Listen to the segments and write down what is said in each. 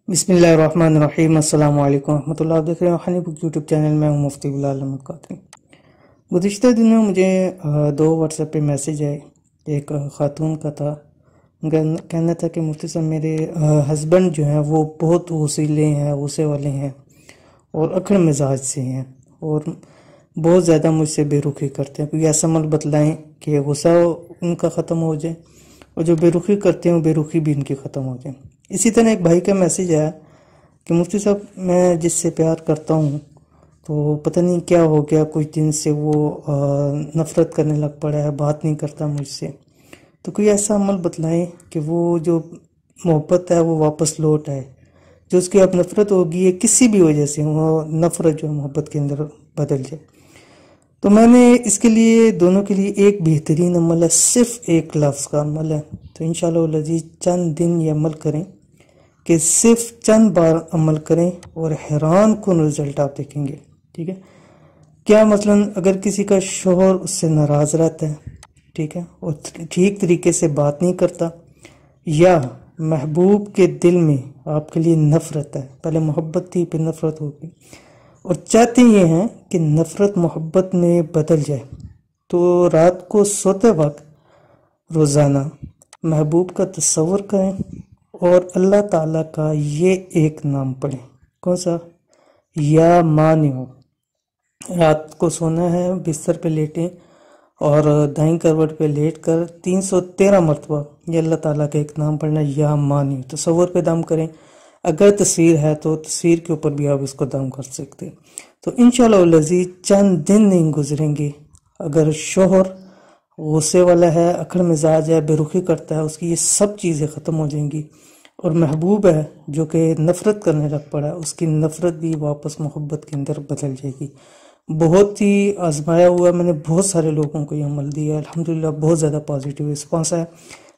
بسم اللہ الرحمن الرحیم۔ السلام علیکم ورحمۃ اللہ۔ آپ دیکھ رہے ہیں ہنی بک یوٹیوب چینل میں ہوں مفتی بلال احمد قادری۔ گزشتہ دنوں مجھے دو واٹس ایپ پہ میسیج آئے۔ ایک خاتون کا تھا، کہنا تھا کہ مفتی صاحب میرے ہسبینڈ جو ہیں وہ بہت غصیلے ہیں، غصے والے ہیں اور اکڑ مزاج سے ہیں اور بہت زیادہ مجھ سے بے رخی کرتے ہیں۔ کوئی ایسا عمل بتلائیں کہ غصہ ان کا ختم ہو جائے اور جو بے رخی کرتے ہیں وہ بے رخی بھی ان کی ختم ہو جائے۔ اسی طرح ایک بھائی کا میسیج آیا کہ مفتی صاحب میں جس سے پیار کرتا ہوں تو پتہ نہیں کیا ہو گیا، کچھ دن سے وہ نفرت کرنے لگ پڑا ہے، بات نہیں کرتا مجھ سے۔ تو کوئی ایسا عمل بتلائیں کہ وہ جو محبت ہے وہ واپس لوٹ آئے، جو اس کی اب نفرت ہوگی ہے کسی بھی وجہ سے، وہ نفرت جو محبت کے اندر بدل جائے۔ تو میں نے اس کے لیے دونوں کے لیے ایک بہترین عمل ہے، صرف ایک لفظ کا عمل ہے۔ تو انشاءاللہ العزیز چند دن یہ عمل کریں کہ صرف چند بار عمل کریں اور حیران کن رزلٹ آپ دیکھیں گے۔ ٹھیک ہے، کیا مثلا اگر کسی کا شوہر اس سے ناراض رہتا ہے، ٹھیک ہے، اور ٹھیک طریقے سے بات نہیں کرتا، یا محبوب کے دل میں آپ کے لیے نفرت ہے، پہلے محبت تھی پھر نفرت ہوگی، اور چاہتے یہ ہیں کہ نفرت محبت میں بدل جائے، تو رات کو سوتے وقت روزانہ محبوب کا تصور کریں اور اللہ تعالیٰ کا یہ ایک نام پڑھیں۔ کون سا؟ یا مانع۔ رات کو سونا ہے، بستر پہ لیٹیں اور دائیں کروٹ پہ لیٹ کر 313 مرتبہ یہ اللہ تعالیٰ کا ایک نام پڑھنا، یا مانع۔ تصور پہ دم کریں، اگر تصویر ہے تو تصویر کے اوپر بھی آپ اس کو دم کر سکتے ہیں۔ تو انشاءاللہ العزیز چند دن نہیں گزریں گے، اگر شوہر غصے والا ہے، اکڑ مزاج ہے، بے رخی کرتا ہے، اس کی یہ سب چیزیں ختم ہو جائیں گی، اور محبوب ہے جو کہ نفرت کرنے لگ پڑا ہے، اس کی نفرت بھی واپس محبت کے اندر بدل جائے گی۔ بہت ہی آزمایا ہوا، میں نے بہت سارے لوگوں کو یہ عمل دیا ہے، الحمدللہ بہت زیادہ پازیٹیو رسپانس ہے۔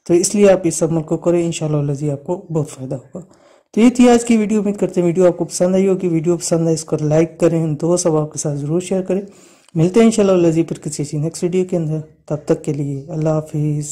تو اس لیے آپ اس عمل کو کریں، انشاءاللہ العزیز آپ کو بہت فائدہ ہوگا۔ تو یہ تھی آج کی ویڈیو، امید کرتے ہیں ویڈیو آپ کو پسند آئی ہوگی۔ ویڈیو پسند ہے اس کو لائک کریں، دوست احباب کے ساتھ ضرور شیئر کریں۔ ملتے ہیں انشاءاللہ العزیز پھر کسی نیکسٹ ویڈیو کے اندر، تب تک کے لیے اللہ حافظ۔